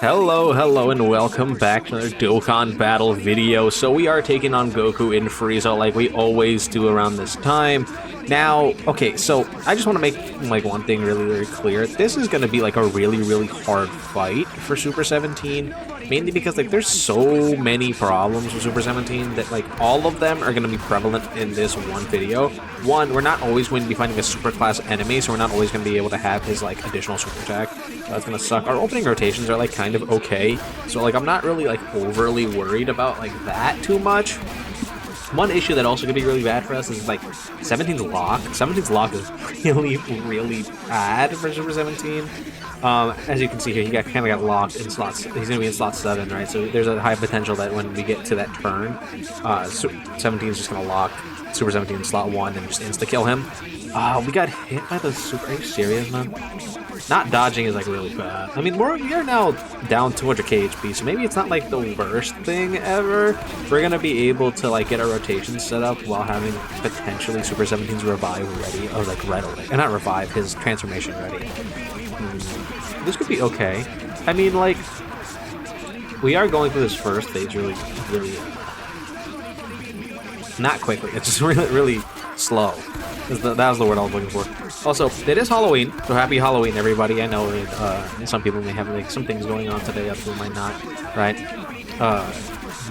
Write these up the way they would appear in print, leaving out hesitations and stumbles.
Hello, and welcome back to another Dokkan battle video. So we are taking on Goku in Frieza like we always do around this time. Now, okay, so I just want to make like one thing really clear. This is going to be like a really hard fight for Super 17, mainly because like there's so many problems with Super 17 that like all of them are going to be prevalent in this one video. One, we're not always going to be fighting a super class enemy, so we're not always going to be able to have his like additional super attack. That's going to suck. Our opening rotations are like kind of okay, so like I'm not really like overly worried about like that too much. One issue that also could be really bad for us is like 17's lock. 17's lock is really bad for Super 17. As you can see here, he kind of got locked in slots. He's going to be in slot 7, right? So there's a high potential that when we get to that turn, 17 is just going to lock Super 17 in slot 1 and just insta-kill him. We got hit by the super... Are you serious, man? Not dodging is like really bad. I mean, we are now down 200k HP, so maybe it's not like the worst thing ever. We're gonna be able to like get our rotation set up while having potentially Super 17's revive ready, or like right away. And not revive, his transformation ready. This could be okay. I mean, like, we are going through this first phase really not quickly. It's just really slow. That was the word I was looking for. Also, it is Halloween, so happy Halloween, everybody. I know some people may have like some things going on today, other people might not, right?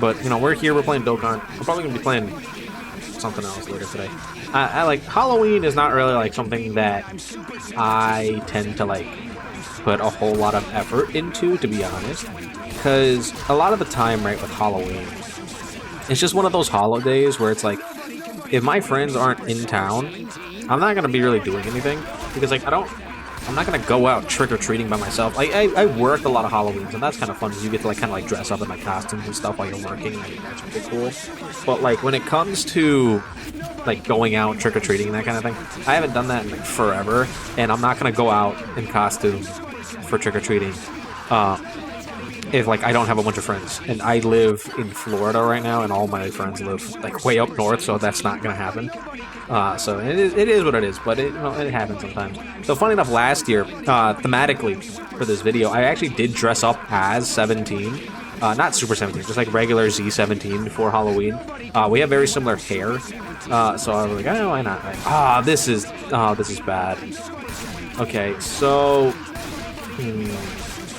But you know, we're here, we're playing Dokkan. We're probably gonna be playing something else later today. I like Halloween is not really like something that I tend to like put a whole lot of effort into, to be honest, because a lot of the time, right, with Halloween, it's just one of those holidays where it's like, if my friends aren't in town, I'm not gonna be really doing anything because like I'm not gonna go out trick-or-treating by myself. Like I work a lot of Halloweens and that's kind of fun because you get to like kind of like dress up in like costumes and stuff while you're working. I think that's pretty cool. But like when it comes to like going out trick-or-treating and that kind of thing, I haven't done that in like forever, and I'm not gonna go out in costume for trick-or-treating if like I don't have a bunch of friends. And I live in Florida right now, and all my friends live like way up north, so that's not gonna happen. So it is what it is, but it happens sometimes. So funny enough, last year, thematically for this video, I actually did dress up as 17. Not Super 17, just like regular Z17 for Halloween. We have very similar hair, so I was like, oh, why not? Right? This is bad. Okay, so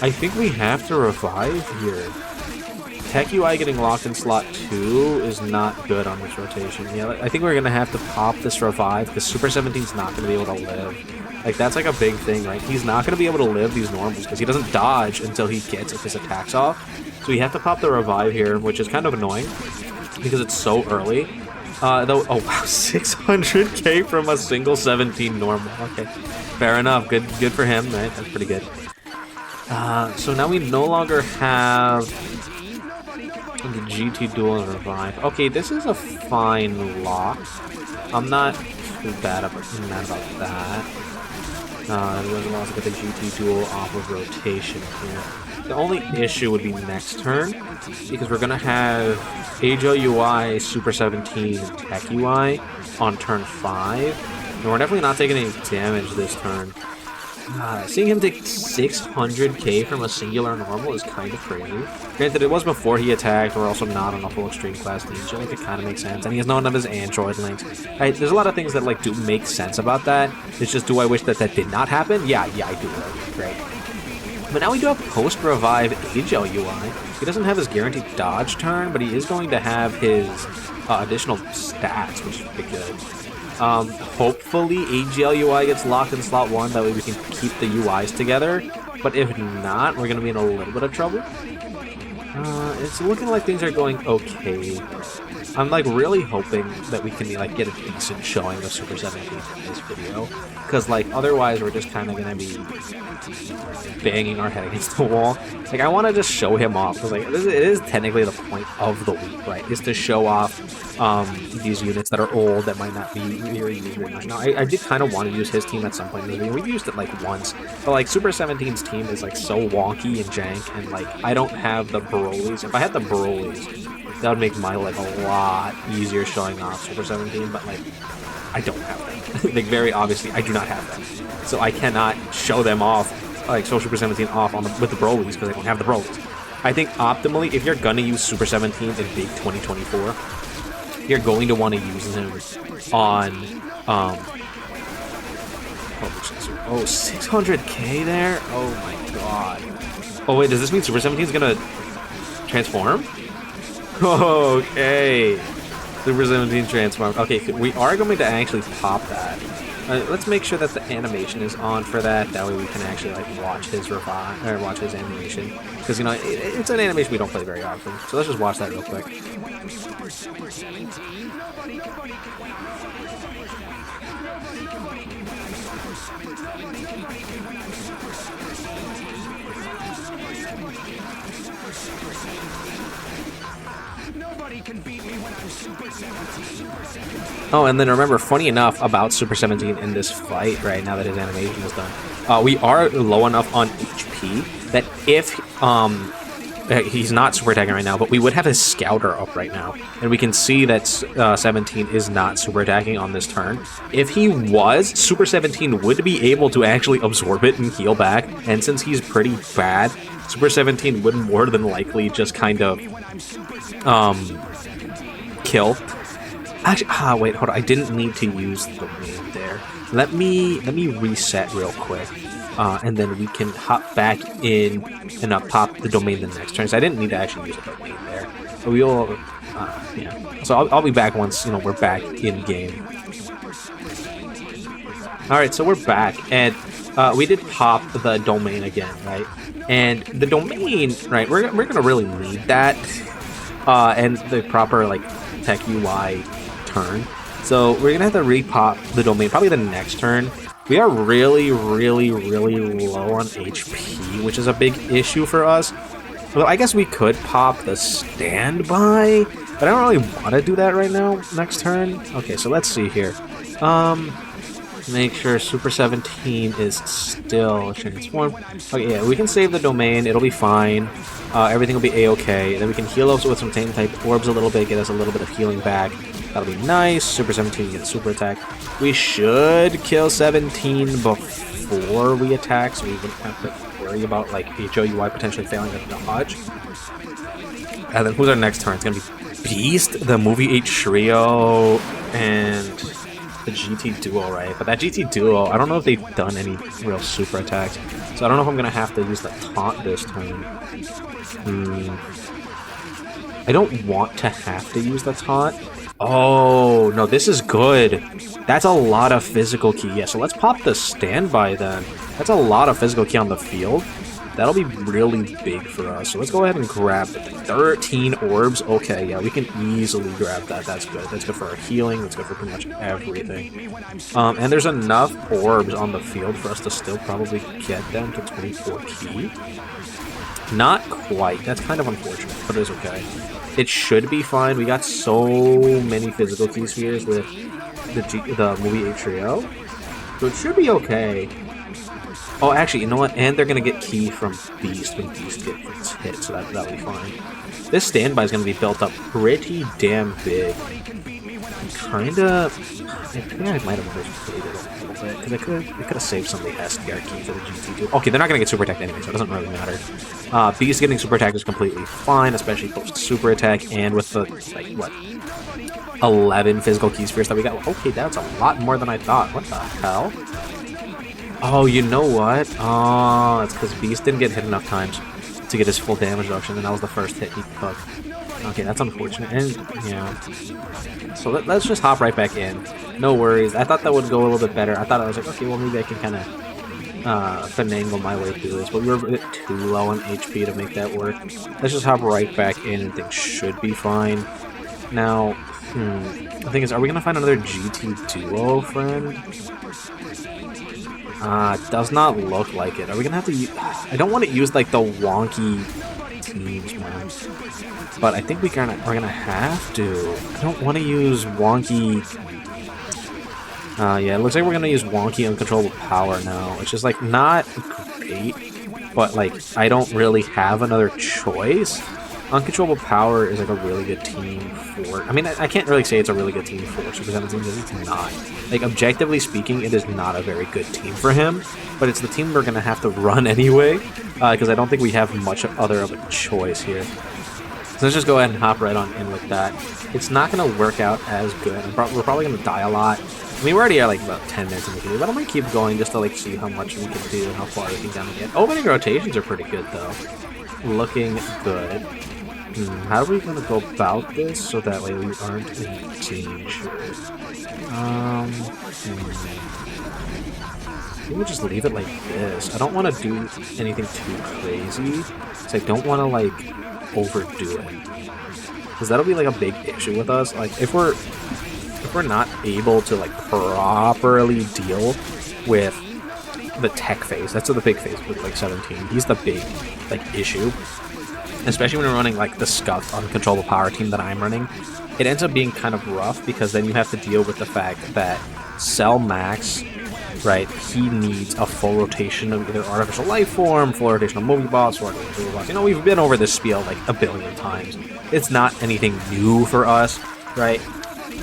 I think we have to revive here. Tech UI getting locked in slot 2 is not good on this rotation. Yeah, I think we're gonna have to pop this revive because Super 17's not gonna be able to live. Like, that's like a big thing, right? He's not gonna be able to live these normals because he doesn't dodge until he gets his attacks off. So we have to pop the revive here, which is kind of annoying because it's so early. Though, oh wow, 600k from a single 17 normal. Okay, fair enough. Good for him, right? That's pretty good. So now we no longer have the GT duel and revive. Okay, this is a fine lock. I'm not too bad about that. We'll also get the GT duel off of rotation here. The only issue would be next turn, because we're gonna have AGL UI, Super 17, and Tech UI on turn 5, and we're definitely not taking any damage this turn. Seeing him take 600k from a singular normal is kind of crazy. Granted, it was before he attacked. We're also not on a full extreme class team, so like it kind of makes sense. And he has none of his android links. Right, there's a lot of things that like do make sense about that. It's just, do I wish that that did not happen? Yeah, I do. Right. But now we do have post-revive AGL UI. He doesn't have his guaranteed dodge turn, but he is going to have his additional stats, which is pretty good. Hopefully AGL UI gets locked in slot 1, that way we can keep the UIs together, but if not, we're going to be in a little bit of trouble. It's looking like things are going okay. I'm like really hoping that we can like get a decent showing of Super 17 in this video, because like otherwise we're just kind of going to be banging our head against the wall. Like, I want to just show him off, because like it is technically the point of the week, right, is to show off these units that are old, that might not be very used right now. I did kind of want to use his team at some point in the video. We've used it like once, but like Super 17's team is like so wonky and jank, and like I don't have the Broly's. If I had the Broly's, that would make my life a lot easier showing off Super 17, but like I don't have them. Like, very obviously I do not have them, so I cannot show them off like Soul Super 17 off on with the Broly's because they don't have the Broly's. I think optimally, if you're gonna use Super 17 in Big 2024, you're going to want to use him on oh, 600k there? Oh my god. Oh wait, does this mean Super 17 is gonna transform? Okay. Super 17 transform. Okay, we are going to actually pop that. Let's make sure that the animation is on for that. That way we can actually like watch his revive or watch his animation, because you know it's an animation we don't play very often. So let's just watch that real quick. Oh, and then remember, funny enough about Super 17 in this fight, right now that his animation is done, we are low enough on HP that if he's not super attacking right now, but we would have his Scouter up right now, and we can see that 17 is not super attacking on this turn. If he was, Super 17 would be able to actually absorb it and heal back, and since he's pretty bad, Super 17 would more than likely just kind of kill. Actually, wait, hold on. I didn't need to use the domain there. Let me reset real quick, and then we can hop back in and pop the domain the next turn. So I didn't need to actually use a domain there. But we'll, yeah. So I'll be back once we're back in game. All right, so we're back, and we did pop the domain again, right? And the domain, right? We're gonna really need that, and the proper like tech UI turn. So we're gonna have to repop the domain probably the next turn. We are really low on HP, which is a big issue for us. Well, I guess we could pop the standby, but I don't really want to do that right now. Next turn. Okay, so let's see here. Make sure Super 17 is still transformed. Okay, yeah, we can save the domain. It'll be fine. Everything will be a-okay. Then we can heal us with some Tame type orbs a little bit, get us a little bit of healing back. That'll be nice. Super 17 gets super attack. We should kill 17 before we attack, so we wouldn't have to worry about like HOUI potentially failing at the dodge. And then who's our next turn? It's gonna be Beast, the Movie 8 Trio, and the GT Duo, right? But that GT Duo, I don't know if they've done any real super attacks, so I don't know if I'm gonna have to use the taunt this turn. I don't want to have to use the taunt. Oh, no, this is good. That's a lot of physical key. Yeah, so let's pop the standby then. That's a lot of physical key on the field. That'll be really big for us. So let's go ahead and grab 13 orbs. Okay, yeah, we can easily grab that. That's good. That's good for our healing. That's good for pretty much everything. And there's enough orbs on the field for us to still probably get them to 24 key. Not quite. That's kind of unfortunate, but it's okay. It should be fine. We got so many physical key spheres with the Movie 8 Trio, so it should be okay. Oh, actually, you know what? And they're going to get key from Beast when Beast gets hit, so that'll be fine. This standby is going to be built up pretty damn big. Kinda... I think I might have misplayed it a little bit, because it could have saved some of the SDR key for the GT2. Okay, they're not going to get super attacked anyway, so it doesn't really matter. Beast getting super attack is completely fine, especially post super attack, and with the, like, what, 11 physical key spheres that we got. Okay, that's a lot more than I thought. What the hell? Oh, you know what? Oh, it's because Beast didn't get hit enough times to get his full damage reduction, and that was the first hit he took. Okay, that's unfortunate. And, yeah. So let's just hop right back in. No worries. I thought that would go a little bit better. I thought I was like, okay, well, maybe I can kind of finagle my way through this, but we were a bit too low on HP to make that work. Let's just hop right back in, and things should be fine. Now, the thing is, are we going to find another GT Duo friend? Does not look like it. Are we gonna have to use... I don't want to use, like, the wonky teams, man. But I think we're gonna have to. I don't want to use wonky... yeah, it looks like we're gonna use wonky uncontrollable power now. It's just, like, not great. But, like, I don't really have another choice. Uncontrollable Power is like a really good team for... I mean, I can't really say it's a really good team for Super 17 because it's not. Like, objectively speaking, it is not a very good team for him, but it's the team we're going to have to run anyway, because I don't think we have much other of a choice here. So let's just go ahead and hop right on in with that. It's not going to work out as good. We're probably going to die a lot. I mean, we're already at like about 10 minutes in the video, but I'm going to keep going just to like see how much we can do and how far we can down get. Opening rotations are pretty good, though. Looking good. How are we going to go about this so that way we aren't in danger? I think we'll just leave it like this. I don't want to do anything too crazy, so I don't want to like overdo it, because that'll be like a big issue with us. Like if we're not able to like properly deal with the tech phase, that's the big phase with like 17. He's the big like issue. Especially when you're running like the scuffed uncontrollable power team that I'm running, it ends up being kind of rough because then you have to deal with the fact that Cell Max, right, he needs a full rotation of either artificial life form, full rotation of movie boss, or boss. You know, we've been over this spiel like a billion times. It's not anything new for us, right?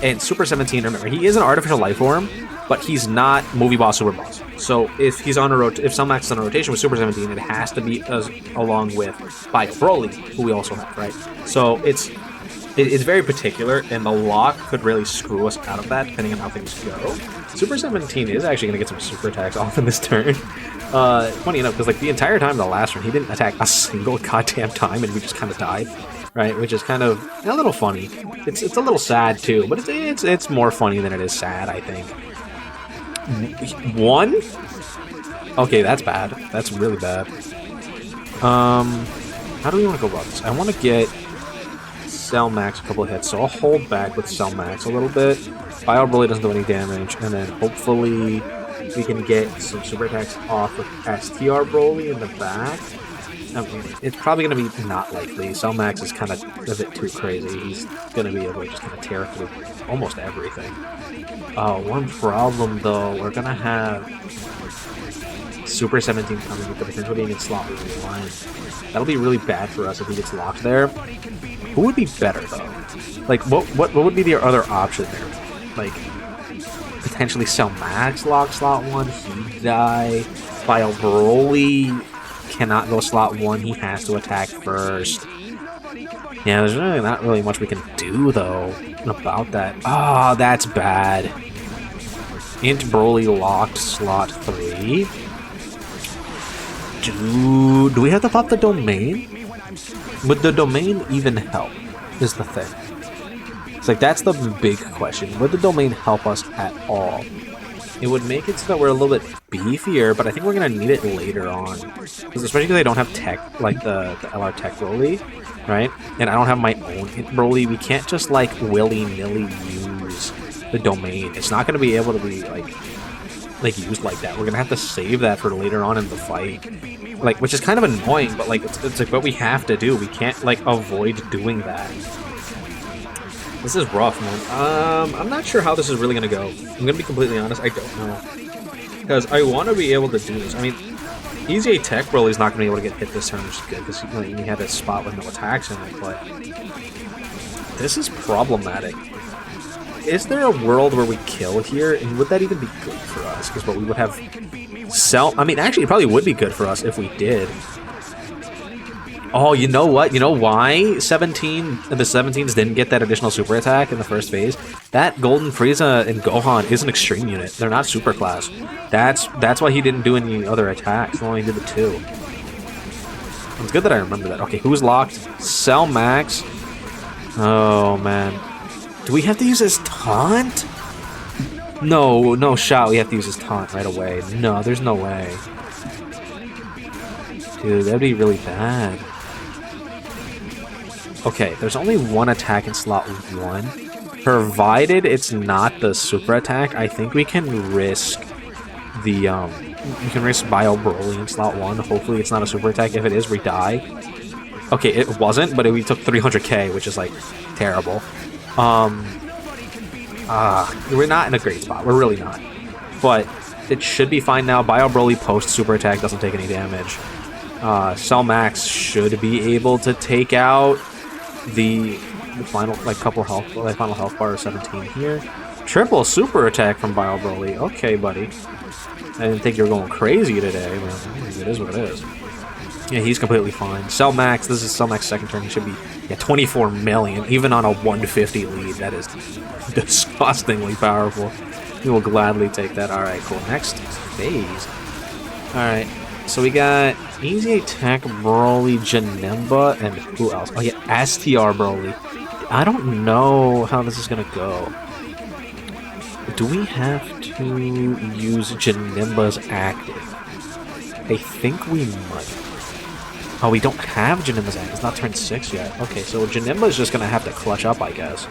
And Super 17, remember, he is an artificial life form, but he's not movie boss, super boss. So if he's on a if Cell Max is on a rotation with Super 17, it has to be along with Bio Broly, who we also have, right? So it's very particular, and the lock could really screw us out of that, depending on how things go. Super 17 is actually going to get some super attacks off in this turn. Funny enough, because like the entire time in the last one, he didn't attack a single goddamn time, and we just kind of died, right? Which is kind of a little funny. It's a little sad too, but it's more funny than it is sad, I think. One? Okay, that's bad. That's really bad. How do we want to go about this? I want to get Cell Max a couple of hits, so I'll hold back with Cell Max a little bit. Bio Broly doesn't do any damage, and then hopefully we can get some super attacks off with STR Broly in the back. I mean, it's probably going to be not likely. Cell Max is kind of a bit too crazy. He's going to be able to just kind of tear through almost everything. One problem though, we're going to have Super 17 coming with the potential being in slot 1. That'll be really bad for us if he gets locked there. Who would be better though? Like, what would be the other option there? Like, potentially Cell Max lock slot 1, he'd die. Bio Broly cannot go slot 1, he has to attack first. Yeah, there's really not really much we can do though about that. Ah, that's bad. Int Broly locked slot 3. Do we have to pop the domain? Would the domain even help, is the thing. It's like, that's the big question. Would the domain help us at all? It would make it so that we're a little bit beefier, but I think we're going to need it later on. Especially because I don't have tech, like the LR Tech Broly, right? And I don't have my own Broly. We can't just, like, willy-nilly use the domain. It's not going to be able to be, like used like that. We're going to have to save that for later on in the fight. Like, which is kind of annoying, but, like, it's like what we have to do. We can't, like, avoid doing that. This is rough, man. I'm not sure how this is really going to go. I'm going to be completely honest, I don't know. Because I want to be able to do this. I mean, Easy Tech Broly's not going to be able to get hit this turn, which is good, because he had a spot with no attacks in it, but this is problematic. Is there a world where we kill here, and would that even be good for us? Because what we would have I mean, actually, it probably would be good for us if we did. Oh, you know what? You know why the 17s didn't get that additional super attack in the first phase? That Golden Frieza and Gohan is an extreme unit. They're not super class. That's why he didn't do any other attacks. He only did the 2. It's good that I remember that. Okay, who's locked? Cell Max. Oh, man. Do we have to use his taunt? No shot. We have to use his taunt right away. No, there's no way. Dude, that'd be really bad. Okay, there's only one attack in slot 1. Provided it's not the super attack, I think we can risk the, we can risk Bio Broly in slot 1. Hopefully it's not a super attack. If it is, we die. Okay, it wasn't, but we took 300k, which is, like, terrible. We're not in a great spot. We're really not. But it should be fine now. Bio Broly post super attack doesn't take any damage. Cell Max should be able to take out the final, like, couple health, like, final health bar of 17 here. Triple super attack from Bio Broly. Okay, buddy. I didn't think you were going crazy today, but it is what it is. Yeah, he's completely fine. Cell Max, this is Cell Max's second turn. He should be, yeah, 24 million, even on a 150 lead. That is disgustingly powerful. We will gladly take that. Alright, cool. Next phase. Alright, so we got Easy Attack Broly, Janemba, and who else? Oh, yeah, STR Broly. I don't know how this is going to go. Do we have to use Janemba's active? I think we might. Oh, we don't have Janemba's active. It's not turn 6 yet. Okay, so Janemba's just going to have to clutch up, I guess.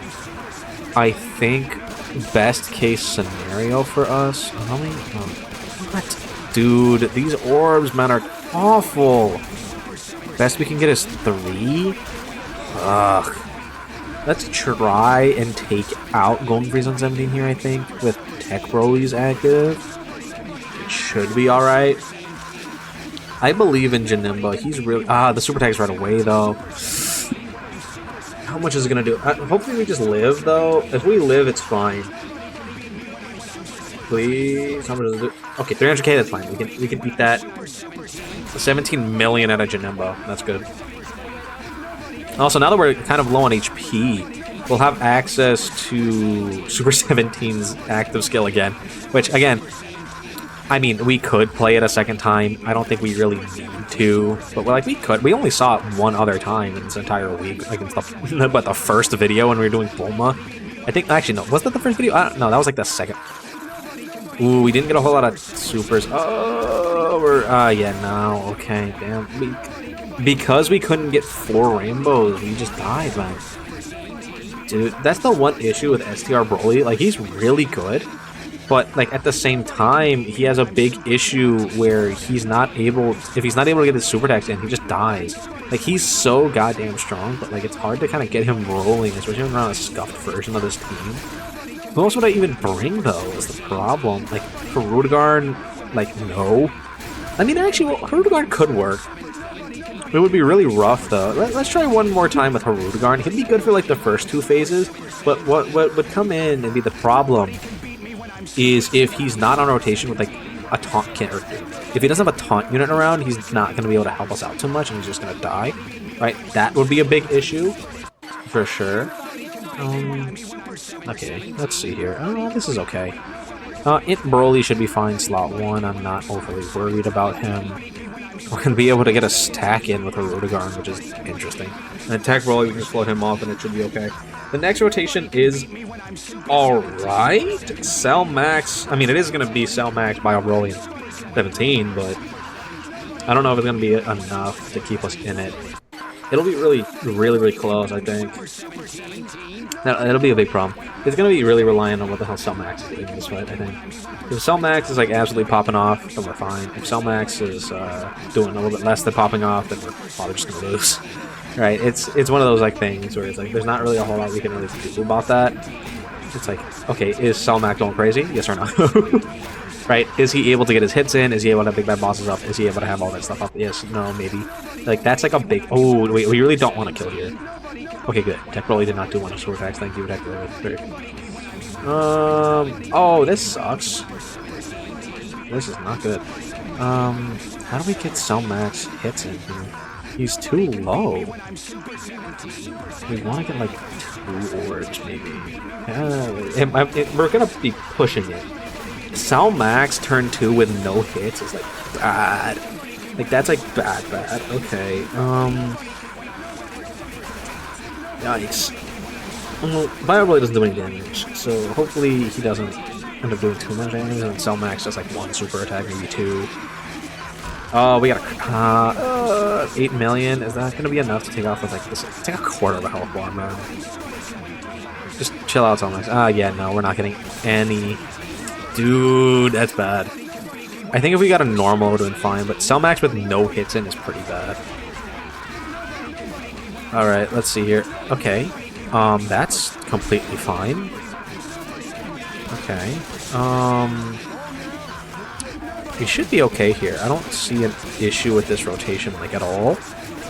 I think best case scenario for us... What? Dude, these orbs, man, are awful. Best we can get is 3? Ugh. Let's try and take out Golden Freeze on 17 here, I think, with Tech Broly's active. It should be alright. I believe in Janemba. He's really... the super attack's right away, though. How much is it going to do? Hopefully we just live, though. If we live, it's fine. Please. How much does it do? Okay, 300k, that's fine. We can beat that. 17 million out of Janemba. That's good. Also, now that we're kind of low on HP, we'll have access to Super 17's active skill again. Which, again, I mean, we could play it a second time. I don't think we really need to. But, like, we could. We only saw it one other time in this entire week. Like, it's the first video when we were doing Bulma. I think, actually, no. Was that the first video? No, that was, like, the second. Ooh, we didn't get a whole lot of supers. Oh, yeah, no. Okay, damn. Because we couldn't get 4 rainbows, we just died, man. Dude, that's the one issue with STR Broly. Like, he's really good, but, like, at the same time, he has a big issue where he's not able... If he's not able to get his super attacks in, he just dies. Like, he's so goddamn strong, but, like, it's hard to kind of get him rolling, especially when we're on a scuffed version of this team. Who else would I even bring, though, is the problem. Like, for Rudigarn, like, no. I mean, actually, well, Rudigarn could work. It would be really rough, though. Let's try one more time with Rudigarn. He'd be good for, like, the first 2 phases, but what would come in and be the problem is if he's not on rotation with, like, a taunt character. If he doesn't have a taunt unit around, he's not going to be able to help us out too much, and he's just going to die. Right? That would be a big issue, for sure. Okay, let's see here. Oh, this is okay. Broly should be fine, slot 1. I'm not overly worried about him. We're going to be able to get a stack in with a Rudigarn, which is interesting. And attack Broly, we can just float him off and it should be okay. The next rotation is alright. Cell Max. I mean, it is going to be Cell Max Bio Broly in 17, but I don't know if it's going to be enough to keep us in it. It'll be really close, I think. It'll be a big problem. It's going to be really reliant on what the hell Cell Max is doing in this fight, I think. If Cell Max is, like, absolutely popping off, then we're fine. If Cell Max is doing a little bit less than popping off, then we're probably just going to lose. Right? It's one of those, like, things where it's like, there's not really a whole lot we can really do about that. It's like, okay, is Cell Max going crazy? Yes or no? Right? Is he able to get his hits in? Is he able to have big bad bosses up? Is he able to have all that stuff up? Yes, no, maybe. Like, that's like a big... Oh, wait, we really don't want to kill here. Okay, good. Tech Broly did not do one of sword attacks. Thank you, Tech Broly. Very good. Oh, this sucks. This is not good. How do we get Cell Max hits in here? He's too low. We want to get, like, 2 orbs, maybe. We're going to be pushing it. Cell Max turn 2 with no hits is, like, bad. Like, that's, like, bad. Okay, yikes. Well, Bio Broly doesn't do any damage, so hopefully he doesn't end up doing too much damage, and Cell Max does, like, 1 super attack, maybe 2. Oh, we got 8 million. Is that going to be enough to take off with, like, this? Take a quarter of a health bar, man. Just chill out, Cell Max. Yeah, no, we're not getting any... Dude, that's bad. I think if we got a normal, it would have been fine, but Cell Max with no hits in is pretty bad. Alright, let's see here. Okay. That's completely fine. Okay. We should be okay here. I don't see an issue with this rotation, like, at all.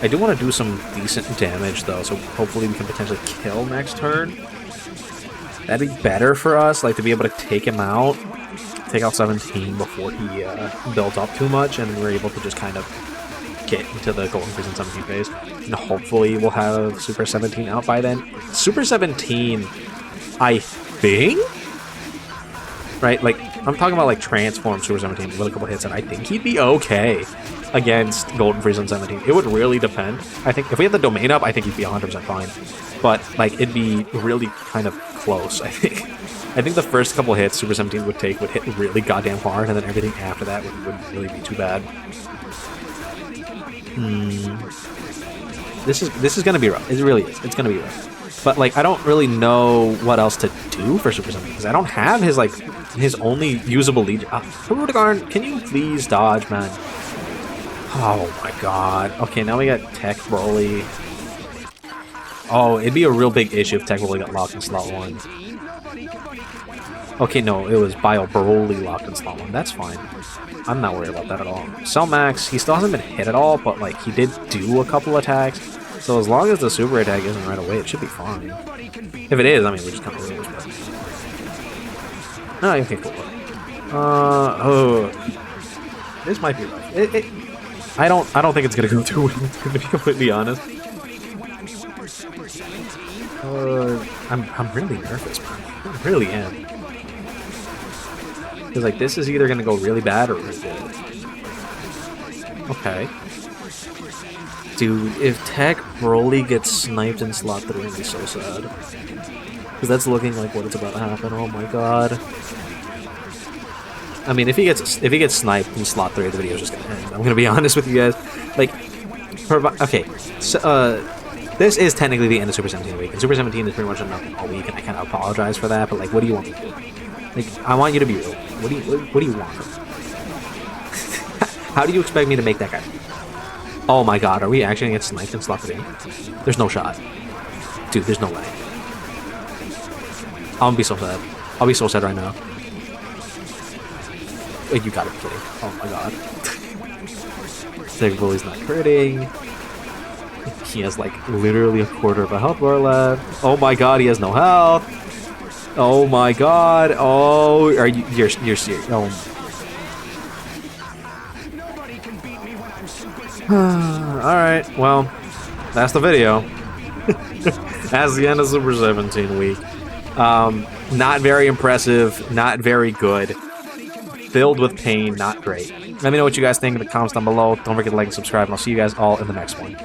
I do want to do some decent damage, though, so hopefully we can potentially kill next turn. That'd be better for us, like, to be able to take him out, take out 17 before he builds up too much, and we're able to just kind of get into the Golden Prison 17 phase. And hopefully we'll have Super 17 out by then. Super 17, I think? Right, like, I'm talking about, like, Transform Super 17 with a couple hits, and I think he'd be okay against Golden Prison 17. It would really depend. I think if we had the domain up, I think he'd be 100% fine. But, like, it'd be really kind of close, I think. I think the first couple hits Super 17 would hit really goddamn hard, and then everything after that wouldn't really be too bad. This is gonna be rough. It really is. It's gonna be rough. But, like, I don't really know what else to do for Super 17, because I don't have his, like, his only usable lead. Rudigarn, can you please dodge, man? Oh my god. Okay, now we got Tech Broly. Oh, it'd be a real big issue if Tech Broly got locked in slot 1. Okay, no, it was Bio Broly locked in slot 1. That's fine. I'm not worried about that at all. Cell Max, he still hasn't been hit at all, but, like, he did do a couple attacks. So as long as the super attack isn't right away, it should be fine. If it is, I mean, we just kind of lose. But... oh, okay, cool. Oh, this might be rough. I don't think it's gonna go too well, to be completely honest. I'm really nervous, man. I really am. Because, like, this is either gonna go really bad or really good. Okay. Dude, if Tech Broly gets sniped in slot 3, it'd be so sad. Because that's looking like what it's about to happen. Oh my god. I mean, if he gets sniped in slot 3, the video's just gonna end. I'm gonna be honest with you guys. Like, okay, so, this is technically the end of Super 17 week, and Super 17 is pretty much nothing all week, and I kind of apologize for that. But, like, what do you want me to do? Like, I want you to be real. What do you want from me? How do you expect me to make that guy? Oh my god, are we actually gonna get sniped in slot 3? There's no shot. Dude, there's no way. I'm gonna be so sad. I'll be so sad right now. You gotta be kidding. Oh my god. Tech Broly's not critting. He has, like, literally a quarter of a health bar left. Oh my god, he has no health. Oh my god. Oh, you're serious. Oh. Alright, well, that's the video. That's the end of Super 17 week. Not very impressive, not very good. Filled with pain, not great. Let me know what you guys think in the comments down below. Don't forget to like and subscribe, and I'll see you guys all in the next one.